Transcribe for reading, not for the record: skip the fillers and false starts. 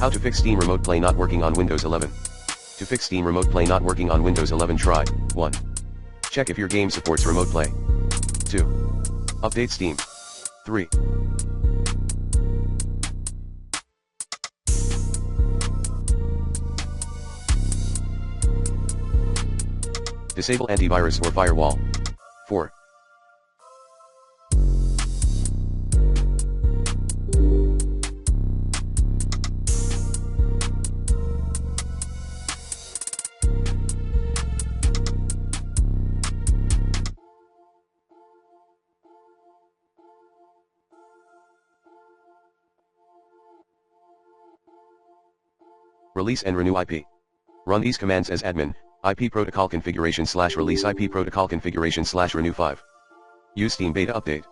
How to fix Steam Remote Play not working on Windows 11. To fix Steam Remote Play not working on Windows 11, try 1. Check if your game supports Remote Play. 2. Update Steam. 3. Disable antivirus or firewall. 4. Release and renew IP. Run these commands as admin, IP protocol configuration /release IP protocol configuration /renew 5. Use Steam beta update.